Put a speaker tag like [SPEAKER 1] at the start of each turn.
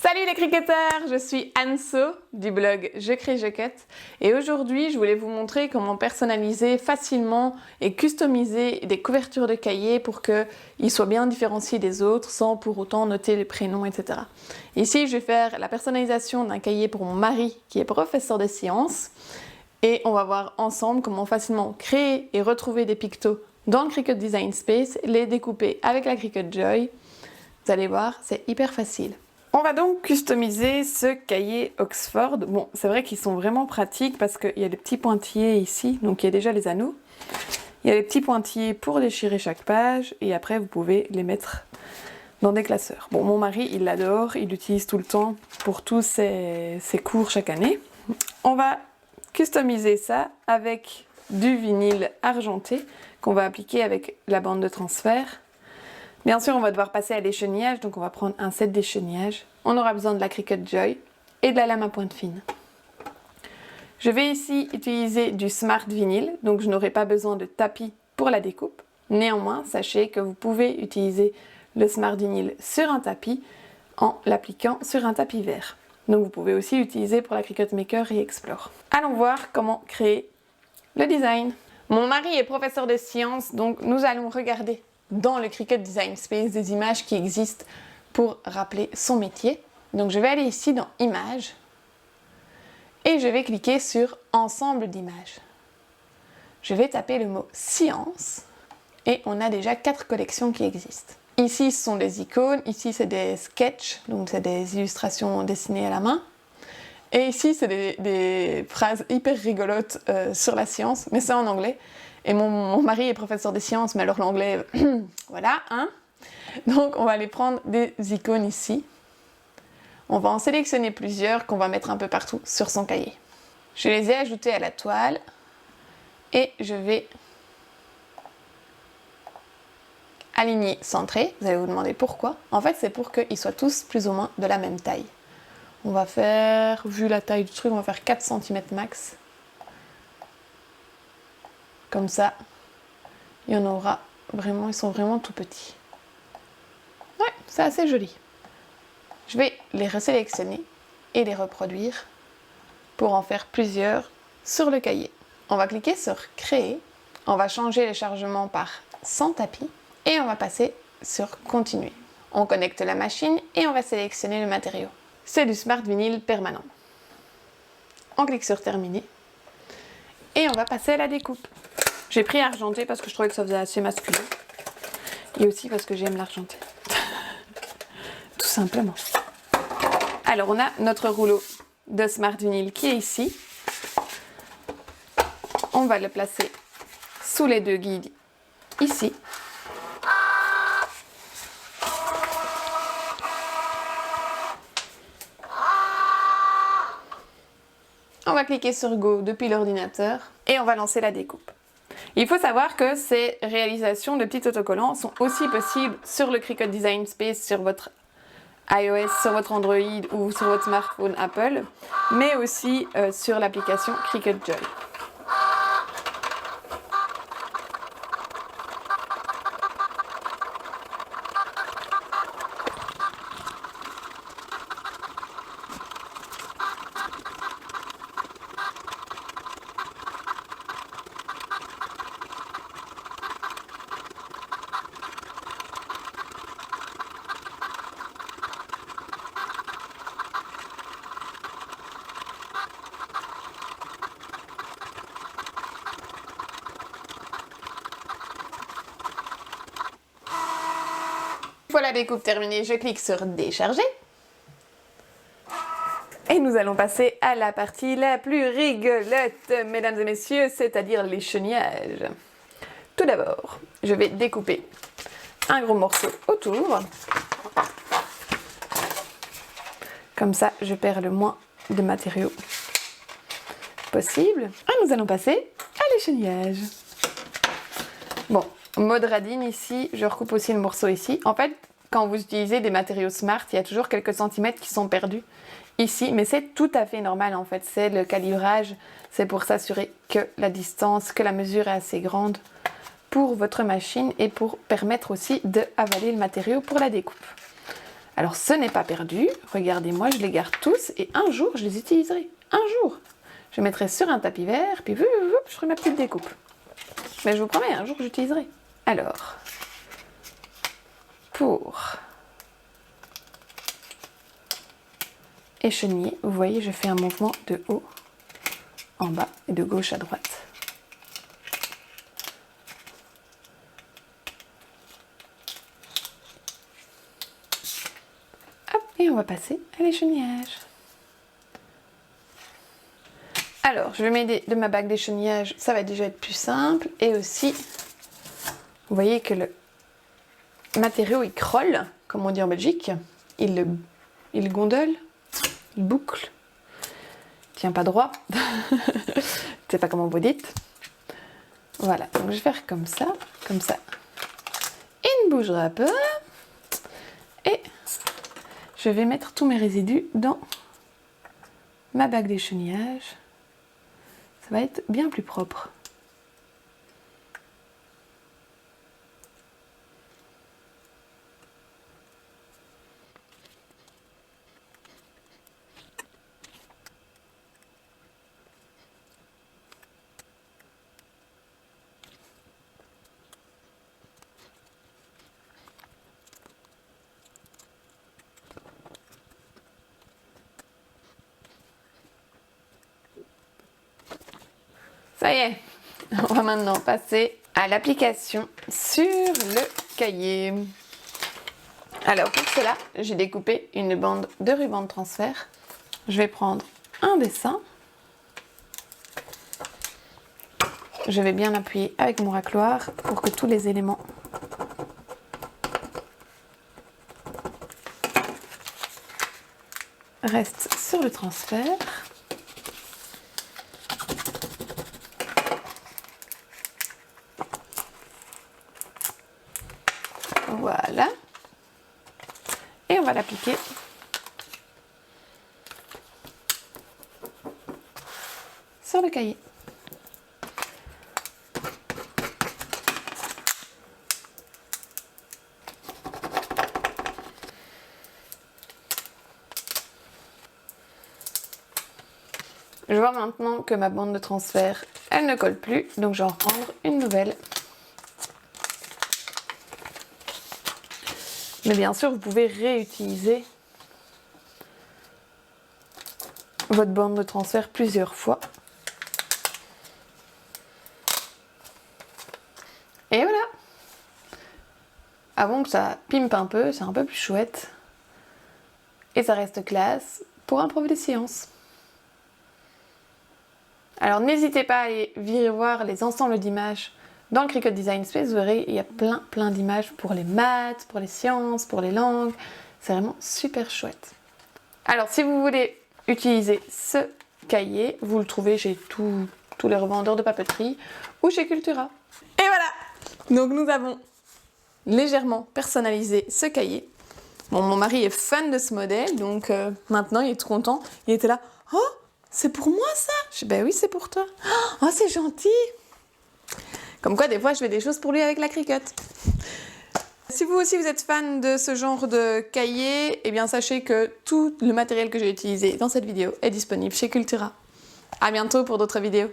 [SPEAKER 1] Salut les cricketeurs, je suis Anso du blog Je crée je cut et aujourd'hui je voulais vous montrer comment personnaliser facilement et customiser des couvertures de cahiers pour qu'ils soient bien différenciés des autres sans pour autant noter les prénoms, etc. Ici je vais faire la personnalisation d'un cahier pour mon mari qui est professeur de sciences et on va voir ensemble comment facilement créer et retrouver des pictos dans le Cricut Design Space, les découper avec la Cricut Joy. Vous allez voir, c'est hyper facile. On va donc customiser ce cahier Oxford. Bon, c'est vrai qu'ils sont vraiment pratiques parce qu'il y a des petits pointillés ici, donc il y a déjà les anneaux. Il y a les petits pointillés pour déchirer chaque page et après vous pouvez les mettre dans des classeurs. Bon, mon mari, il l'adore, il l'utilise tout le temps pour tous ses cours chaque année. On va customiser ça avec du vinyle argenté qu'on va appliquer avec la bande de transfert. Bien sûr, on va devoir passer à l'échenillage, donc on va prendre un set d'échenillage. On aura besoin de la Cricut Joy et de la lame à pointe fine. Je vais ici utiliser du Smart Vinyl, donc je n'aurai pas besoin de tapis pour la découpe. Néanmoins, sachez que vous pouvez utiliser le Smart Vinyl sur un tapis en l'appliquant sur un tapis vert. Donc vous pouvez aussi l'utiliser pour la Cricut Maker et Explore. Allons voir comment créer le design. Mon mari est professeur de sciences, donc nous allons regarder dans le Cricut Design Space des images qui existent pour rappeler son métier. Donc je vais aller ici dans Images et je vais cliquer sur Ensemble d'images. Je vais taper le mot Science et on a déjà 4 collections qui existent. Ici ce sont des icônes, ici c'est des sketchs, donc c'est des illustrations dessinées à la main. Et ici c'est des phrases hyper rigolotes sur la science, mais c'est en anglais. Et mon mari est professeur de sciences, mais alors l'anglais, voilà, hein. Donc on va aller prendre des icônes ici. On va en sélectionner plusieurs qu'on va mettre un peu partout sur son cahier. Je les ai ajoutées à la toile et je vais aligner, centrer. Vous allez vous demander pourquoi. En fait, c'est pour qu'ils soient tous plus ou moins de la même taille. On va faire, vu la taille du truc, on va faire 4 cm max. Comme ça, il y en aura vraiment, ils sont vraiment tout petits. Ouais, c'est assez joli. Je vais les resélectionner et les reproduire pour en faire plusieurs sur le cahier. On va cliquer sur Créer, on va changer les chargements par sans tapis et on va passer sur Continuer. On connecte la machine et on va sélectionner le matériau. C'est du Smart Vinyl permanent. On clique sur Terminer et on va passer à la découpe. J'ai pris argenté parce que je trouvais que ça faisait assez masculin. Et aussi parce que j'aime l'argenté. Tout simplement. Alors on a notre rouleau de Smart Vinyl qui est ici. On va le placer sous les deux guides ici. On va cliquer sur Go depuis l'ordinateur et on va lancer la découpe. Il faut savoir que ces réalisations de petits autocollants sont aussi possibles sur le Cricut Design Space, sur votre iOS, sur votre Android ou sur votre smartphone Apple, mais aussi sur l'application Cricut Joy. Voilà la découpe terminée, je clique sur Décharger. Et nous allons passer à la partie la plus rigolote, mesdames et messieurs, c'est-à-dire l'échenillage. Tout d'abord, je vais découper un gros morceau autour. Comme ça, je perds le moins de matériaux possible. Et nous allons passer à l'échenillage. Bon. Mode radine ici, je recoupe aussi le morceau ici. En fait, quand vous utilisez des matériaux smart, il y a toujours quelques centimètres qui sont perdus ici, mais c'est tout à fait normal en fait. C'est le calibrage, c'est pour s'assurer que la distance, que la mesure est assez grande pour votre machine et pour permettre aussi d'avaler le matériau pour la découpe. Alors ce n'est pas perdu, regardez-moi, je les garde tous et un jour je les utiliserai. Un jour. Je les mettrai sur un tapis vert, puis je ferai ma petite découpe. Mais je vous promets, un jour j'utiliserai. Alors, pour écheniller, vous voyez, je fais un mouvement de haut en bas et de gauche à droite. Hop, et on va passer à l'échenillage. Alors, je vais m'aider de ma bague d'échenillage, ça va déjà être plus simple. Et aussi, vous voyez que le matériau, il crolle, comme on dit en Belgique. Il gondole, il boucle. Il tient pas droit. Je sais pas comment vous dites. Voilà, donc je vais faire comme ça, comme ça. Il ne bougera pas. Et je vais mettre tous mes résidus dans ma bague d'échenillage. Ça va être bien plus propre. Ça y est, on va maintenant passer à l'application sur le cahier. Alors pour cela, j'ai découpé une bande de ruban de transfert. Je vais prendre un dessin. Je vais bien appuyer avec mon racloir pour que tous les éléments restent sur le transfert. Voilà. Et on va l'appliquer sur le cahier. Je vois maintenant que ma bande de transfert, elle ne colle plus, donc je vais en prendre une nouvelle. Mais bien sûr, vous pouvez réutiliser votre bande de transfert plusieurs fois. Et voilà. Avant que ça pimpe un peu, c'est un peu plus chouette. Et ça reste classe pour un prof de sciences. Alors n'hésitez pas à aller voir les ensembles d'images dans le Cricut Design Space. Vous verrez, il y a plein d'images pour les maths, pour les sciences, pour les langues. C'est vraiment super chouette. Alors si vous voulez utiliser ce cahier, vous le trouvez chez tous les revendeurs de papeterie ou chez Cultura. Et voilà! Donc nous avons légèrement personnalisé ce cahier. Bon, mon mari est fan de ce modèle, donc maintenant il est tout content. Il était là, oh, c'est pour moi ça? Je dis, ben oui, c'est pour toi. Oh, c'est gentil! Comme quoi, des fois, je fais des choses pour lui avec la Cricut. Si vous aussi, vous êtes fan de ce genre de cahier, eh bien, sachez que tout le matériel que j'ai utilisé dans cette vidéo est disponible chez Cultura. À bientôt pour d'autres vidéos.